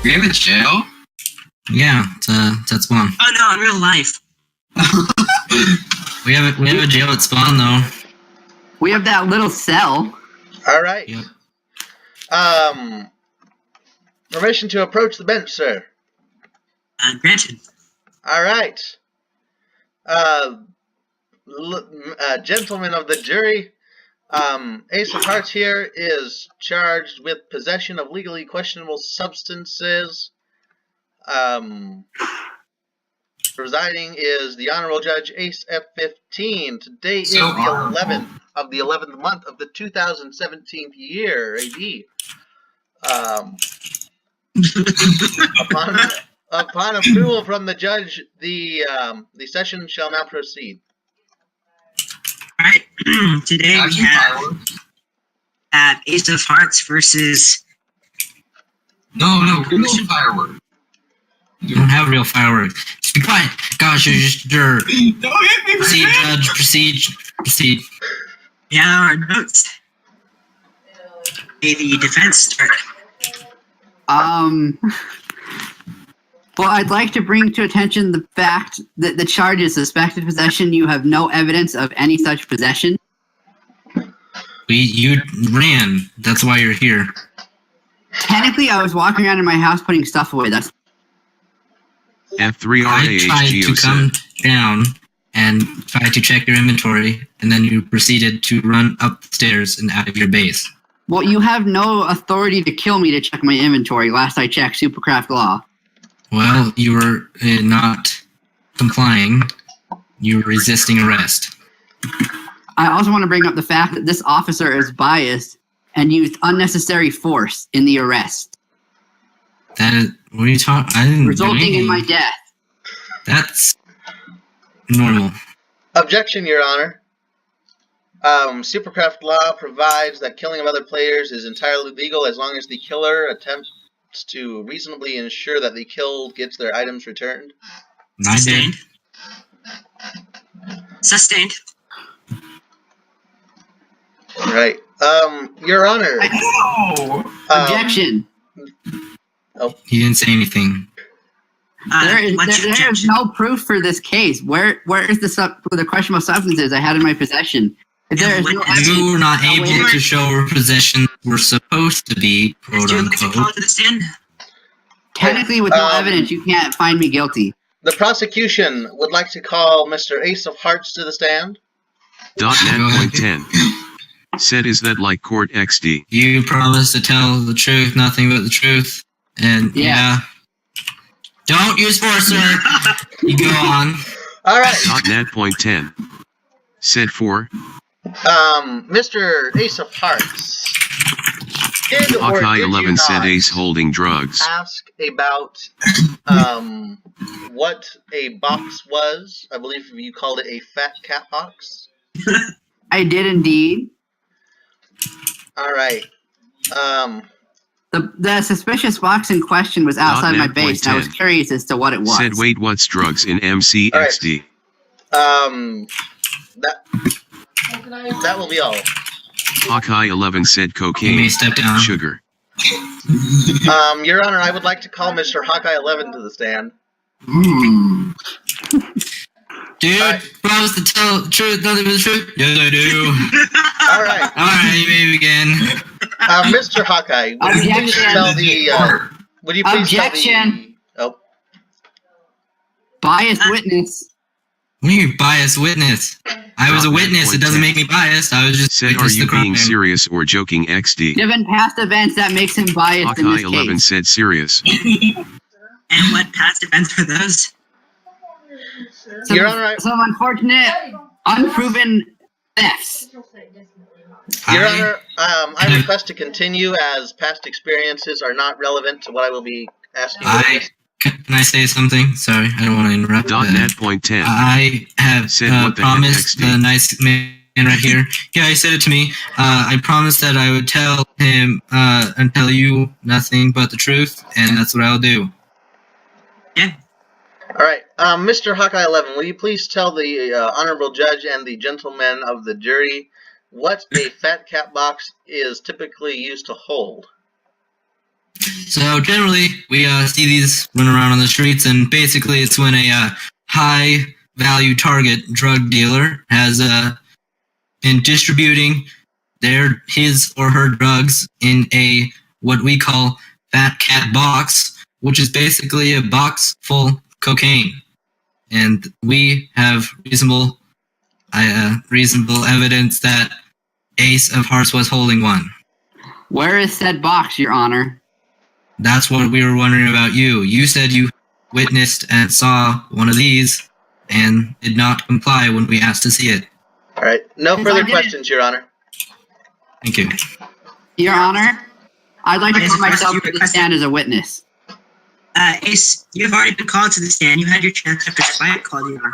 We have a jail? Yeah, that's Spawn. Oh no, in real life. We have a jail at Spawn though. We have that little cell. All right. Yep. Permission to approach the bench, sir. Granted. All right. Gentlemen of the jury, Ace of Hearts here is charged with possession of legally questionable substances. Presiding is the Honorable Judge Ace F15. Today is the 11th of the 11th month of the 2017 year, AD. Upon approval from the judge, the session shall now proceed. Alright, today we have Ace of Hearts versus... No, fireworks. You don't have real fireworks. Just be quiet. Gosh, you're Don't hit me, proceed, man. Judge. Proceed. Yeah, our notes. May the defense start. Well, I'd like to bring to attention the fact that the charge is suspected possession. You have no evidence of any such possession. You ran. That's why you're here. Technically, I was walking around in my house putting stuff away. That's I tried to come down and try to check your inventory, and then you proceeded to run up the stairs and out of your base. well, you have no authority to kill me to check my inventory. Last I checked, Supercraft law. Well, you were not complying. You were resisting arrest. I also want to bring up the fact that this officer is biased and used unnecessary force in the arrest, That is, what are you talking? I didn't do resulting anything. in my death. That's normal. Objection, Your Honor. Supercraft law provides that killing of other players is entirely legal as long as the killer attempts to reasonably ensure that the killed gets their items returned. I did. Sustained. Right. Your Honor. Objection. He didn't say anything. What's your There is objection? no proof for this case. Where is the questionable substances I had in my possession? If there is no You were not able evidence- to show where possession were supposed to be, quote Did you like to call unquote. to the stand? Technically, with no evidence, you can't find me guilty. The prosecution would like to call Mr. Ace of Hearts to the stand. .net.10 said is that like court XD. You promised to tell the truth, nothing but the truth, and Yeah. Don't use force, sir. You go on. All right. .net.10 said for Mr. Ace of Hearts. Did or Hawkeye did you 11 said not Ace holding drugs. ask about what a box was? I believe you called it a fat cat box. I did indeed. All right. The suspicious box in question was outside my base, and I was .net.10 curious as to what it was. Said wait what's drugs in MCXD. That will be all. Hawkeye 11 said You may cocaine, step down. sugar. Your Honor, I would like to call Mr. Hawkeye 11 to the stand. Dude, promise to tell the truth, nothing but the truth. Yes, I do. All right. All right, you may begin. Mr. Hawkeye, would you please Objection. tell the would you please Objection. tell the Biased witness. What do you biased witness? I was a witness. It doesn't make me biased. I was just Said are witness you the crime. being serious or joking XD? Given past events, that makes him biased in Hawkeye this 11 case. said serious. And what past events are those? Your Honor, Some unfortunate, unproven thefts. Your Honor, I request to continue as past experiences are not relevant to what I will be asking. Can I say something? Sorry, I don't want to interrupt. .net.10 I have Said what the heck, promised XD? the nice man right here. Yeah, he said it to me. I promised that I would tell him and tell you nothing but the truth, and that's what I'll do. Yeah. All right, Mr. Hawkeye 11, will you please tell the honorable judge and the gentlemen of the jury what a fat cat box is typically used to hold? So generally, we see these run around on the streets, and basically, it's when a high-value target drug dealer has been distributing his or her drugs in a what we call fat cat box, which is basically a box full of cocaine, and we have reasonable evidence that Ace of Hearts was holding one. Where is said box, Your Honor? That's what we were wondering about you. You said you witnessed and saw one of these and did not comply when we asked to see it. All right. No Yes, I further did. questions, Your Honor. Thank you. Your Honor, I'd like to Yes, put first myself you to the requested- stand as a witness. Ace, you've already been called to the stand. You had your chance after Spike called you on.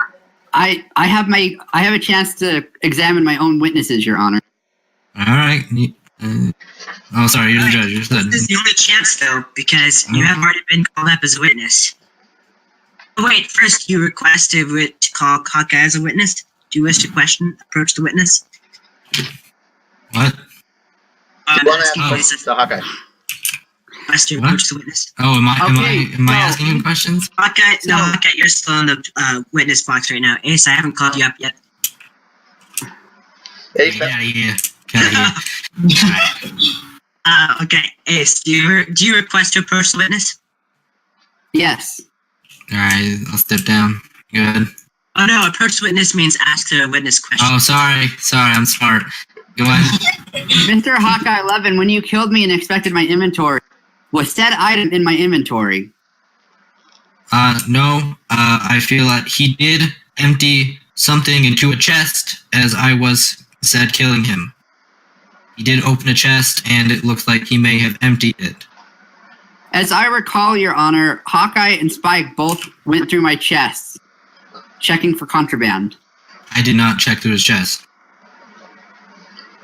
I have a chance to examine my own witnesses, Your Honor. All right. Oh, sorry. You're the judge. You're the This is the only chance, though, because you have already been called up as a witness. Oh, wait, first you requested to call Hawkeye as a witness. Do you wish to approach the witness? What? You want to Asking ask you questions to Hawkeye? request to What? approach the witness. Oh, am I Okay, asking him questions? Hawkeye, no, So- Hawkeye, you're still in the witness box right now. Ace, I haven't called you up yet. Ace, Get out of here. Get out of here. Okay, Ace, do you request to approach the witness? Yes. All right. I'll step down. Good. Oh no, approach the witness means ask the witness questions. Oh, sorry. Sorry. I'm smart. Go ahead. Mr. Hawkeye 11, when you killed me and inspected my inventory, was said item in my inventory? No. I feel that he did empty something into a chest as I was said killing him. He did open a chest, and it looks like he may have emptied it. As I recall, Your Honor, Hawkeye and Spike both went through my chest, checking for contraband. I did not check through his chest.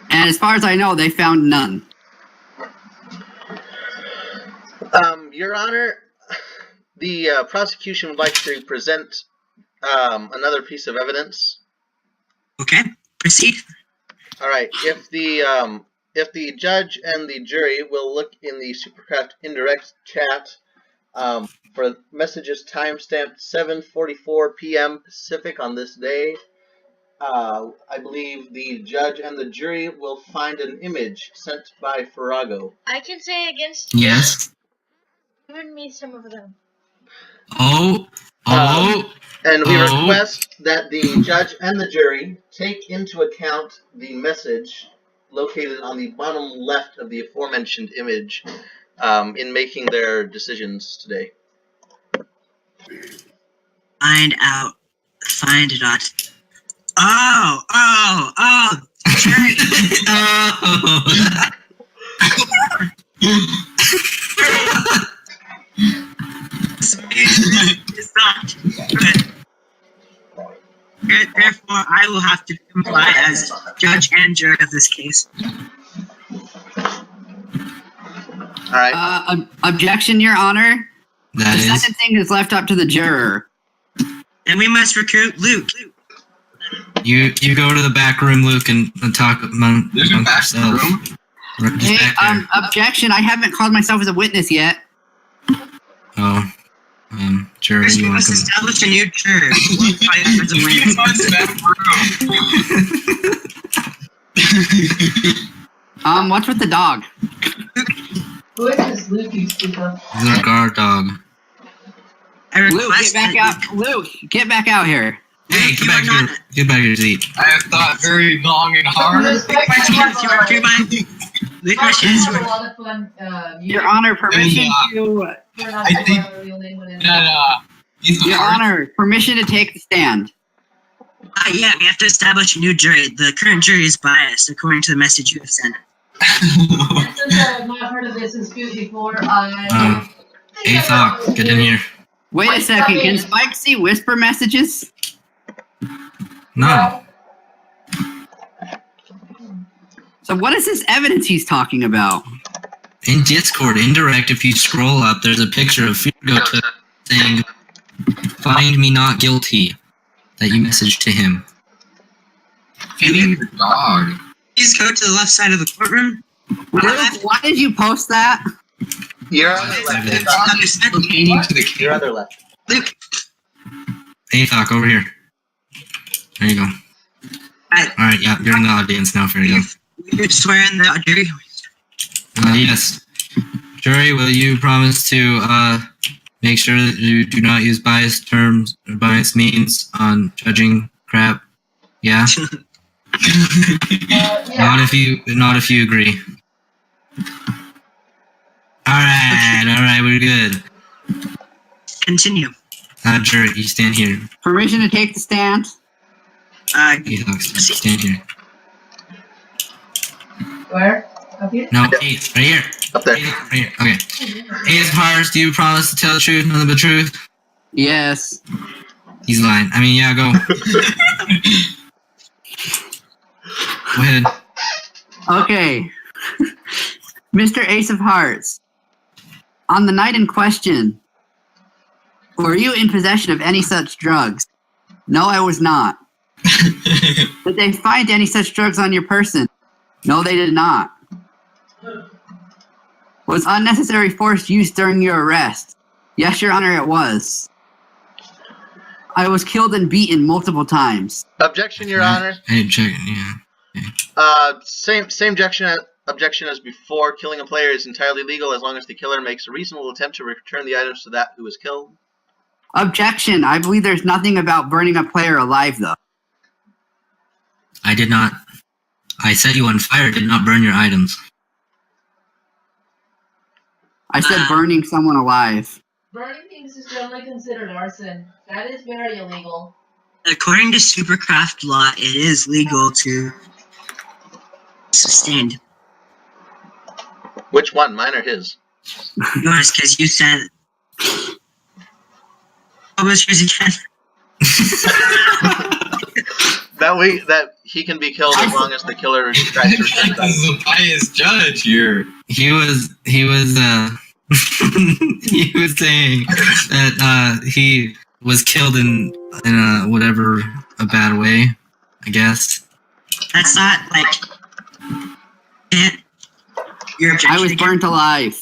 And as far as I know, they found none. Your Honor, the prosecution would like to present another piece of evidence. Okay, proceed. All right. If the judge and the jury will look in the Supercraft indirect chat for messages timestamped 7:44 p.m. Pacific on this day, I believe the judge and the jury will find an image sent by Farrago. I can say against Yes. given me some of them. Oh. And we Oh. request that the judge and the jury take into account the message located on the bottom left of the aforementioned image in making their decisions today. Find it out. Oh, jury. It's not good. Therefore, I will have to comply as judge and jury of this case. All right. Objection, Your Honor. That The is. sentencing is left up to the juror. And we must recruit Luke. You go to the back room, Luke, and talk among There's a back yourself. room? Just Hey, back there. objection. I haven't called myself as a witness yet. Oh. Jury, First, you we want must to establish a new juror. As a witness. What's with the dog? Who is this Luke you speak of? He's our guard dog. I Luke, request get back that out. Luke, get back out here. Hey, get You back are here. not- Get back to your seat. I have thought very long and hard. Luke, my chance, you are too much. Luke, my chance, you a are. lot of fun. Your Honor, permission to. I think that he's Your hard. Honor, permission to take the stand. Yeah, we have to establish a new jury. The current jury is biased, according to the message you have sent. Since I have not heard of this dispute before, I. Hey, Thok, get in here. Wait a second. Can Spike see whisper messages? No. So what is this evidence he's talking about? In Discord, indirect, if you scroll up, there's a picture of Farrago saying, "Find me not guilty," that you messaged to him. Feeding the dog. Please go to the left side of the courtroom. Luke, why did you post that? Your other left. Evidence. Aethok. Pertaining to the Your other left. Luke, Aethok, over here. There you go. Alright, yeah, you're in the audience now, fair enough. you swear in the jury. Yes. Jury, will you promise to make sure that you do not use biased terms or biased means on judging crap? Yeah? Not if you agree. Alright, we're good. Continue. Jury, you stand here. Permission to take the stand. Aethok, stand here. Where? Up here? No, Ace, right here. Up there. Ace, right here. Okay. Ace Pars, do you promise to tell the truth, nothing but truth? Yes. He's lying. I mean, yeah, go. Go ahead. Okay. Mr. Ace of Hearts, on the night in question, were you in possession of any such drugs? No, I was not. Did they find any such drugs on your person? No, they did not. Was unnecessary force used during your arrest? Yes, Your Honor, it was. I was killed and beaten multiple times. Objection, Your Honor. Hey, check, yeah. Same objection as before. Killing a player is entirely legal as long as the killer makes a reasonable attempt to return the items to that who was killed. Objection. I believe there's nothing about burning a player alive, though. I did not. I set you on fire, did not burn your items. I said burning someone alive. Burning things is generally considered arson. That is very illegal. According to Supercraft law, it is legal to sustained. Which one, mine or his? Yours, because you said. What was yours again? That he can be killed as long as the killer tries to return the items. This is a biased judge here. He was he was saying that he was killed in a bad way, I guess. That's not like. Your objection. I was burnt alive.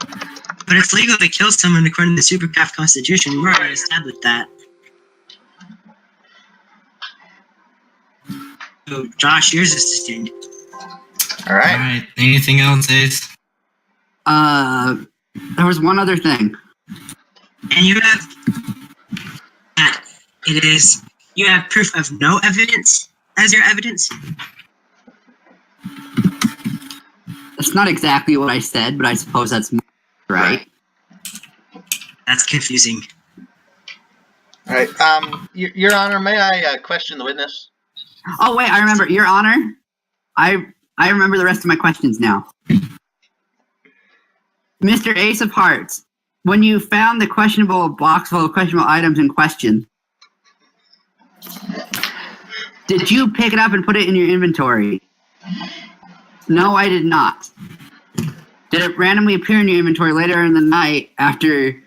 But it's legal to kill someone according to the Supercraft Constitution. We've already established that. So, Josh, yours is sustained. Alright. Alright, anything else, Ace? There was one other thing. And you have that it is you have proof of no evidence as your evidence. That's not exactly what I said, but I suppose that's right. That's confusing. Alright, Your Honor, may I question the witness? Oh wait, I remember. Your Honor, I remember the rest of my questions now. Mr. Ace of Hearts, when you found the questionable box full of questionable items in question, did you pick it up and put it in your inventory? No, I did not. Did it randomly appear in your inventory later in the night after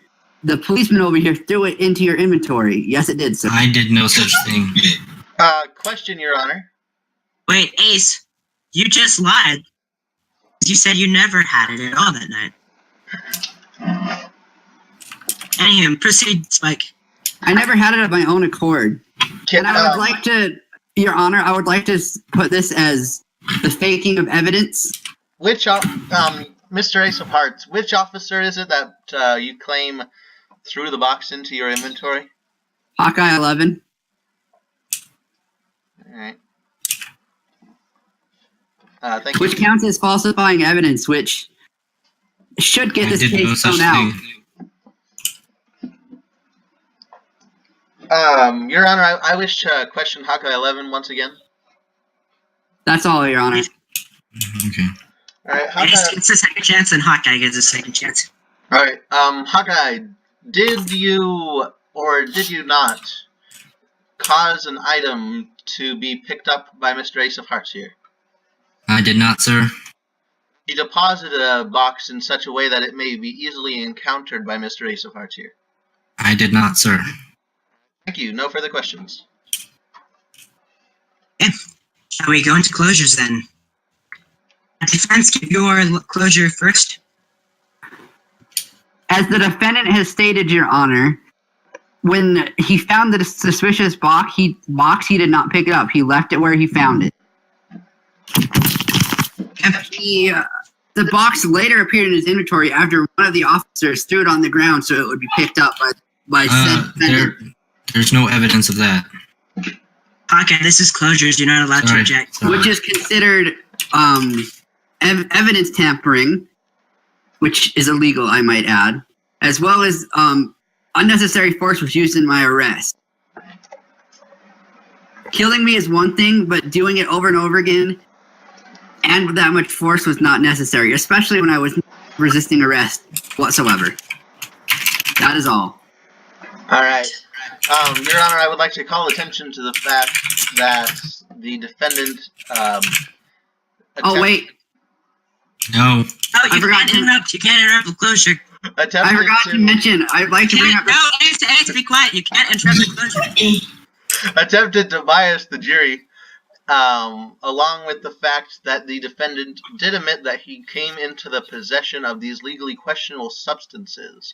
the policeman over here threw it into your inventory? Yes, it did, sir. I did no such thing. Question, Your Honor. Wait, Ace, you just lied. You said you never had it at all that night. Anywho, proceed, Spike. I never had it of my own accord. And I would like to, Your Honor, I would like to put this as the faking of evidence. Which, Mr. Ace of Hearts, which officer is it that you claim threw the box into your inventory? Hawkeye 11. Alright. Thank you. Which counts as falsifying evidence, which should get this case thrown out. Your Honor, I wish to question Hawkeye 11 once again. That's all, Your Honor. Okay. Alright, Ace Hawkeye. gets a second chance, and Hawkeye gets a second chance. Alright, Hawkeye, did you or did you not cause an item to be picked up by Mr. Ace of Hearts here? I did not, sir. You deposited a box in such a way that it may be easily encountered by Mr. Ace of Hearts here. I did not, sir. Thank you. No further questions. Okay. Shall we go into closures then? Defense, give your closure first. As the defendant has stated, Your Honor, when he found the suspicious box, he did not pick it up. He left it where he found it. The box later appeared in his inventory after one of the officers threw it on the ground so it would be picked up by said defendant. There's no evidence of that. Okay, this is closures. You're not allowed to object. Sorry. Which is considered evidence tampering, which is illegal, I might add, as well as unnecessary force was used in my arrest. Killing me is one thing, but doing it over and over again and with that much force was not necessary, especially when I was resisting arrest whatsoever. That is all. All right. Your Honor, I would like to call attention to the fact that the defendant. Oh, wait. No. Oh, you can't interrupt. You can't interrupt the closure. I forgot to mention, I'd like to bring up... No, Ace, be quiet. You can't interrupt the closure. Attempted to bias the jury, along with the fact that the defendant did admit that he came into the possession of these legally questionable substances.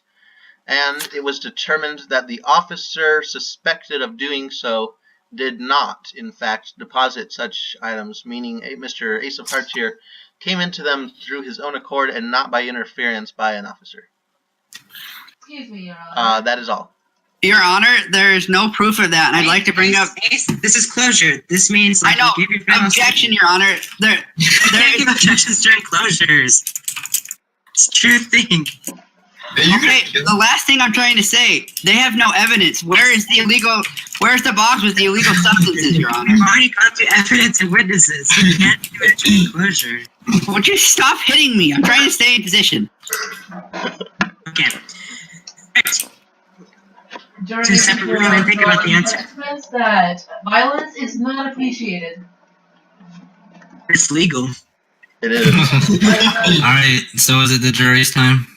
And it was determined that the officer suspected of doing so did not, in fact, deposit such items, meaning Mr. Ace of Hearts here came into them through his own accord and not by interference by an officer. Excuse me, Your Honor. That is all. Your Honor, there is no proof of that, and I'd like to bring up... Ace, this is closure. This means... I know. You give your final Objection, Your Honor. There can't give objections during closures. It's a true thing. Okay, the last thing I'm trying to say, they have no evidence. Where's the box with the illegal substances, Your Honor? We've already gone through evidence and witnesses. You can't do it during closure. Would you stop hitting me? I'm trying to stay in position. Okay. Right. Jury, Two separate Your women Honor, think about the answer. announcements that violence is not appreciated. It's legal. It is. Alright, so is it the jury's time?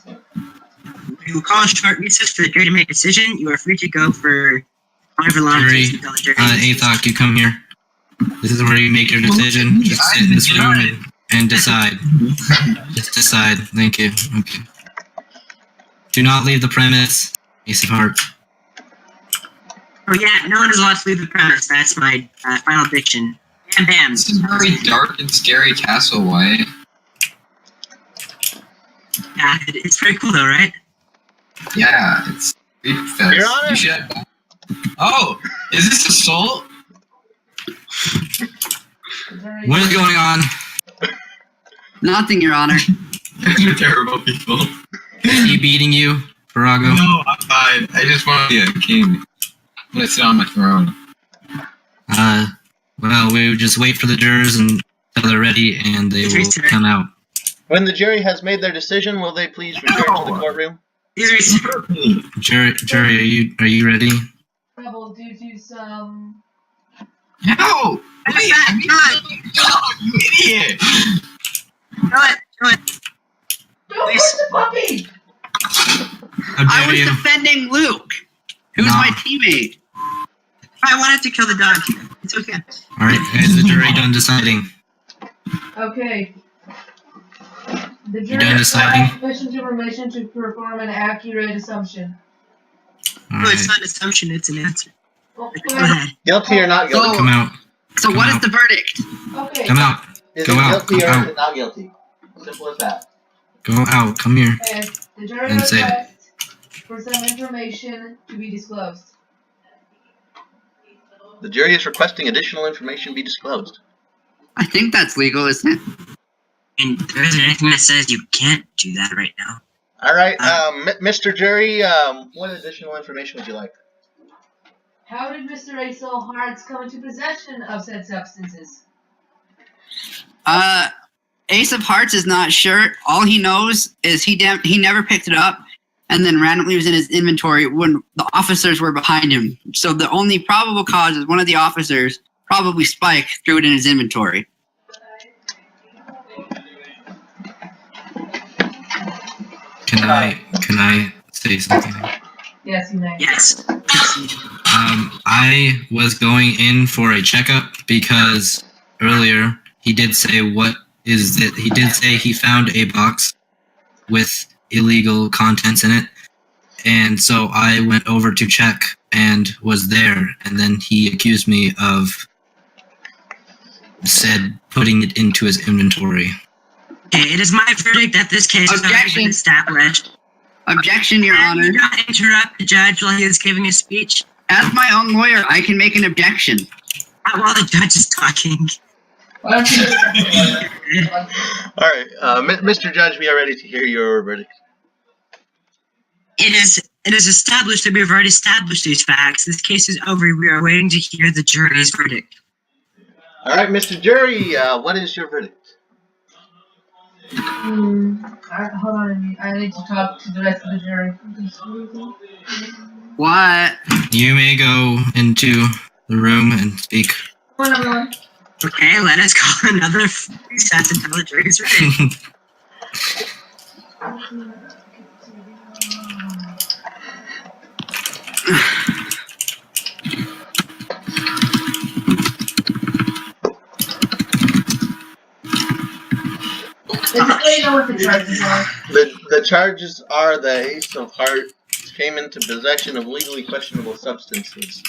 We will call a short recess for the jury to make a decision. You are free to go for however long it Jury, takes until the jury Athok, you come here. This is where you make your decision. Just sit in this room and decide. Just decide. Thank you. Okay. Do not leave the premise. Ace of Hearts. Oh yeah, no one is allowed to leave the premise. That's my final diction. Bam bam. This is a very dark and scary castle, Wyatt. Yeah, it's pretty cool though, right? Yeah, it's big fest. Your Honor? You should... Oh, is this assault? What is going on? Nothing, Your Honor. You're terrible people. Is he beating you, Farago? No, I'm fine. I just want to be a king. I'm gonna sit on my throne. Well, we would just wait for the jurors until they're ready, and they will come out. When the jury has made their decision, will they please return to the courtroom? Jury, are you ready? Trouble due to some... No! Wait, I'm no, you idiot! Do it. Don't push the puppy! How I dare was you? defending Luke, who's No. my teammate. I wanted to kill the dog. It's okay. Alright, is the jury done deciding? Okay. The You jury done has deciding? sufficient information to perform an accurate assumption. No, Alright, it's not an assumption, it's an answer. Oh, Go ahead. Guilty or not guilty? come out. So what is the verdict? Okay. Come out. Is Go it out, guilty go or out. is it not guilty? Simple as that. Go out. Come here. Okay. The jury And say it. requests for some information to be disclosed. The jury is requesting additional information be disclosed. I think that's legal, isn't it? And there isn't anything that says you can't do that right now. All right, Mr. Jury, what additional information would you like? How did Mr. Ace-O Hearts come into possession of said substances? Ace of Hearts is not sure. All he knows is he never picked it up, and then randomly was in his inventory when the officers were behind him. So the only probable cause is one of the officers, probably Spike, threw it in his inventory. Can I say something? Yes, you may. Yes. I was going in for a checkup because earlier he did say what is it? He did say he found a box with illegal contents in it. And so I went over to check and was there. And then he accused me of putting it into his inventory. Okay, it is my verdict that this case has already been established. Objection, Your Can Honor. you not interrupt the judge while he is giving a speech? As my own lawyer, I can make an objection. While the judge is talking. Why don't you just All right, Mr. Judge, we are ready to hear your verdict. It is established that we have already established these facts. This case is over. We are waiting to hear the jury's verdict. All right, Mr. Jury, what is your verdict? hold on, I need to talk to the rest of the jury. What? You may go into the room and speak. Come on, everyone. Okay, let us call another recess until the jury's ready. Does know what the charges are? The charges are the Ace of Hearts came into possession of legally questionable substances.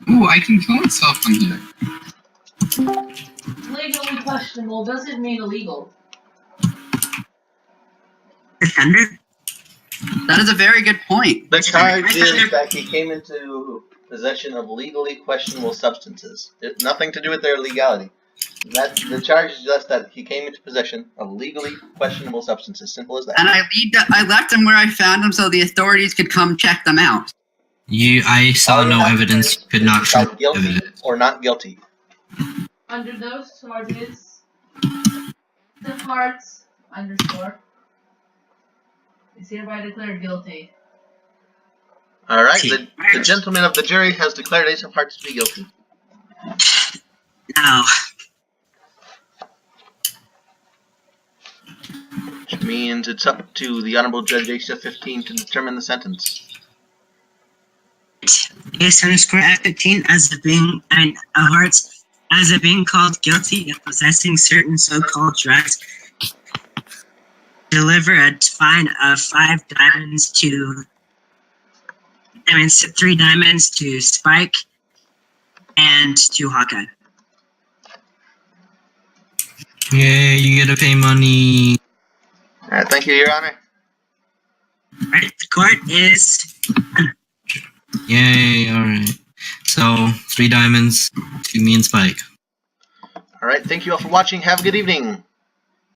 Ooh, I can kill myself on here. Legally questionable doesn't mean illegal. Defender? That is a very good point. The charge is that he came into possession of legally questionable substances. It's nothing to do with their legality. The charge is just that he came into possession of legally questionable substances. Simple as that. And I left them where I found them so the authorities could come check them out. I saw no evidence, could not show guilty evidence. or not guilty. Under those charges, the parts _ is hereby declared guilty. All right, the gentleman of the jury has declared Ace of Hearts to be guilty. No. Which means it's up to the Honorable Judge S15 to determine the sentence. Ace_F15 as of being Hearts as of being called guilty of possessing certain so-called drugs, deliver a fine of 5 diamonds to 3 diamonds to Spike and to Hawkeye. Yeah, you gotta pay money. All right, thank you, Your Honor. Right, the court is Yay, alright. So, 3 diamonds to me and Spike. All right, thank you all for watching. Have a good evening.